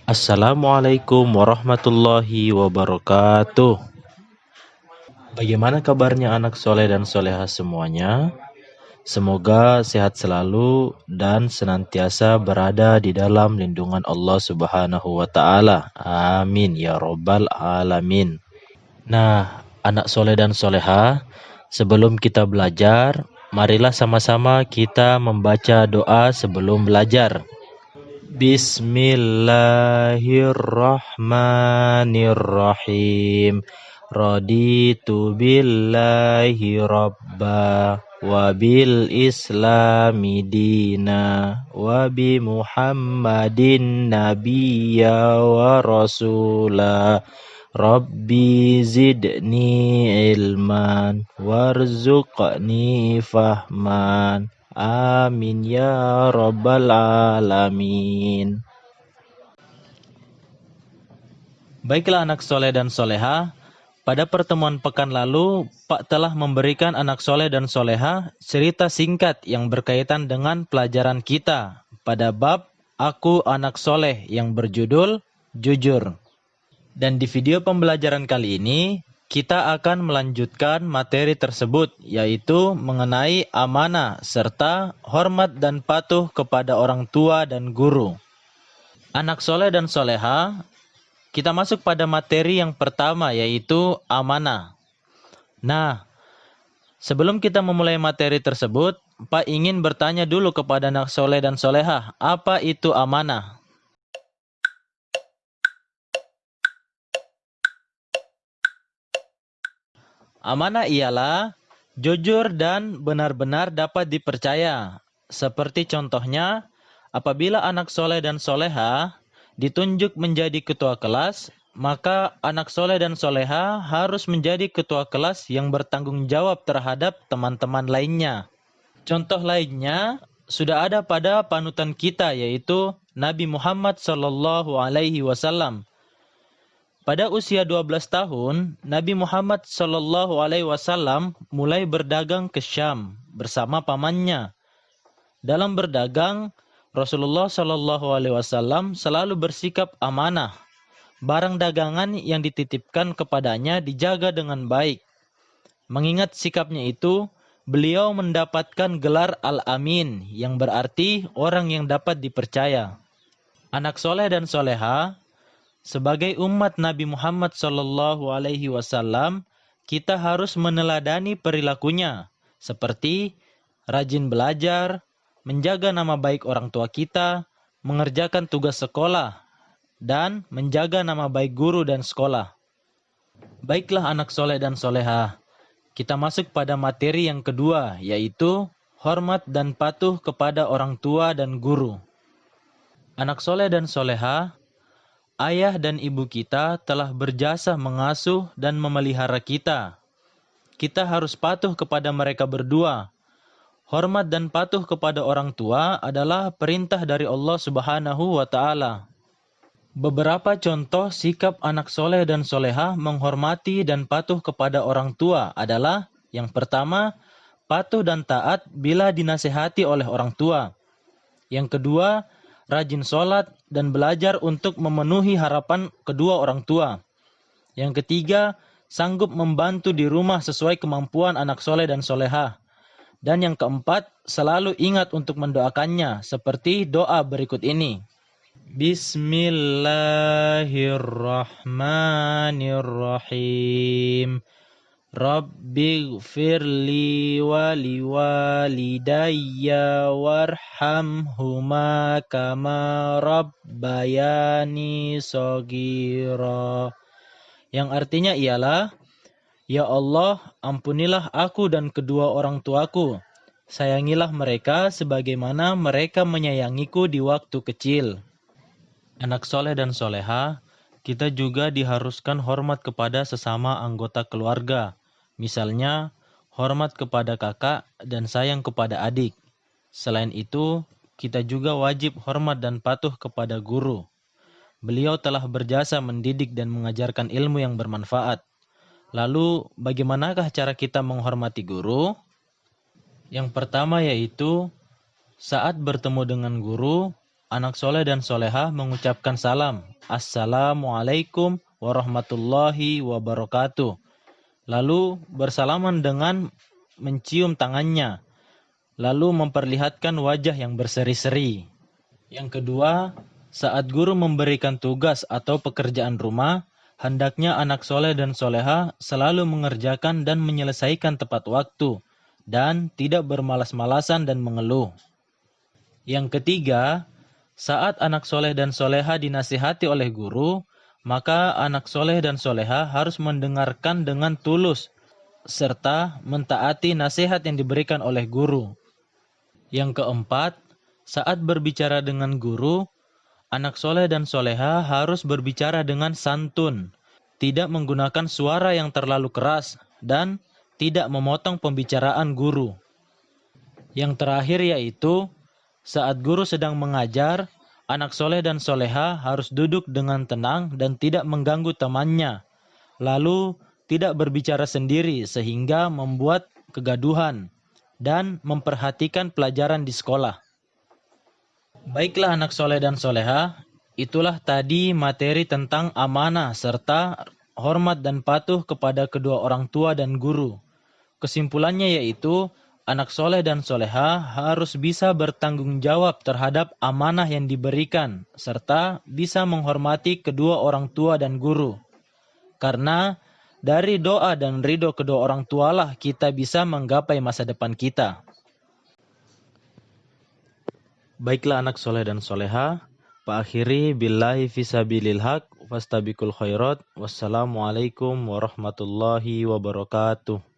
Assalamualaikum warahmatullahi wabarakatuh. Bagaimana kabarnya anak soleh dan soleha semuanya? Semoga sehat selalu dan senantiasa berada di dalam lindungan Allah Subhanahu wa Ta'ala. Amin ya Robbal 'Alamin. Nah, anak soleh dan soleha, sebelum kita belajar, marilah sama-sama kita membaca doa sebelum belajar. Bismillahirrahmanirrahim. Raditu billahi rabba wa bil islami dina wa bi muhammadin nabiyya wa rasula. Rabbi zidni ilman warzuqni fahman. Amin ya Rabbal 'Alamin. Baiklah anak soleh dan soleha, pada pertemuan pekan lalu Pak telah memberikan anak soleh dan soleha cerita singkat yang berkaitan dengan pelajaran kita pada bab Aku Anak Soleh yang berjudul Jujur. Dan di video pembelajaran kali ini kita akan melanjutkan materi tersebut, yaitu mengenai amanah serta hormat dan patuh kepada orang tua dan guru. Anak soleh dan soleha, kita masuk pada materi yang pertama, yaitu amanah. Nah, sebelum kita memulai materi tersebut, Pak ingin bertanya dulu kepada anak soleh dan soleha, apa itu amanah? Amanah ialah jujur dan benar-benar dapat dipercaya. Seperti contohnya, apabila anak soleh dan soleha ditunjuk menjadi ketua kelas, maka anak soleh dan soleha harus menjadi ketua kelas yang bertanggung jawab terhadap teman-teman lainnya. Contoh lainnya sudah ada pada panutan kita, yaitu Nabi Muhammad SAW. Pada usia 12 tahun, Nabi Muhammad SAW mulai berdagang ke Syam bersama pamannya. Dalam berdagang, Rasulullah SAW selalu bersikap amanah. Barang dagangan yang dititipkan kepadanya dijaga dengan baik. Mengingat sikapnya itu, beliau mendapatkan gelar Al-Amin, yang berarti orang yang dapat dipercaya. Anak soleh dan soleha, sebagai umat Nabi Muhammad SAW, kita harus meneladani perilakunya, seperti rajin belajar, menjaga nama baik orang tua kita, mengerjakan tugas sekolah, dan menjaga nama baik guru dan sekolah. Baiklah anak soleh dan soleha, kita masuk pada materi yang kedua, yaitu hormat dan patuh kepada orang tua dan guru. Anak soleh dan soleha, ayah dan ibu kita telah berjasa mengasuh dan memelihara kita. Kita harus patuh kepada mereka berdua. Hormat dan patuh kepada orang tua adalah perintah dari Allah Subhanahu wa Ta'ala. Beberapa contoh sikap anak soleh dan soleha menghormati dan patuh kepada orang tua adalah: yang pertama, patuh dan taat bila dinasihati oleh orang tua. Yang kedua, rajin sholat dan belajar untuk memenuhi harapan kedua orang tua. Yang ketiga, sanggup membantu di rumah sesuai kemampuan anak soleh dan soleha. Dan yang keempat, selalu ingat untuk mendoakannya, seperti doa berikut ini. Bismillahirrahmanirrahim. Rabbighfirli wa liwalidayya warhamhuma kama rabbayani shaghira. Yang artinya ialah, ya Allah, ampunilah aku dan kedua orang tuaku. Sayangilah mereka sebagaimana mereka menyayangiku di waktu kecil. Anak soleh dan soleha, kita juga diharuskan hormat kepada sesama anggota keluarga. Misalnya, hormat kepada kakak dan sayang kepada adik. Selain itu, kita juga wajib hormat dan patuh kepada guru. Beliau telah berjasa mendidik dan mengajarkan ilmu yang bermanfaat. Lalu, bagaimanakah cara kita menghormati guru? Yang pertama yaitu, saat bertemu dengan guru, anak soleh dan solehah mengucapkan salam. Assalamualaikum warahmatullahi wabarakatuh. Lalu bersalaman dengan mencium tangannya. Lalu memperlihatkan wajah yang berseri-seri. Yang kedua, saat guru memberikan tugas atau pekerjaan rumah, hendaknya anak soleh dan soleha selalu mengerjakan dan menyelesaikan tepat waktu, dan tidak bermalas-malasan dan mengeluh. Yang ketiga, saat anak soleh dan soleha dinasihati oleh guru, maka anak soleh dan soleha harus mendengarkan dengan tulus, serta mentaati nasihat yang diberikan oleh guru. Yang keempat, saat berbicara dengan guru, anak soleh dan soleha harus berbicara dengan santun, tidak menggunakan suara yang terlalu keras, dan tidak memotong pembicaraan guru. Yang terakhir yaitu, saat guru sedang mengajar, anak soleh dan soleha harus duduk dengan tenang dan tidak mengganggu temannya, lalu tidak berbicara sendiri sehingga membuat kegaduhan, dan memperhatikan pelajaran di sekolah. Baiklah anak soleh dan soleha, itulah tadi materi tentang amanah serta hormat dan patuh kepada kedua orang tua dan guru. Kesimpulannya yaitu, anak soleh dan soleha harus bisa bertanggung jawab terhadap amanah yang diberikan, serta bisa menghormati kedua orang tua dan guru. Karena dari doa dan ridho kedua orang tualah kita bisa menggapai masa depan kita. Baiklah anak soleh dan soleha, Pak akhiri billahi fisabilil haq, fastabiqul khairat, wassalamualaikum warahmatullahi wabarakatuh.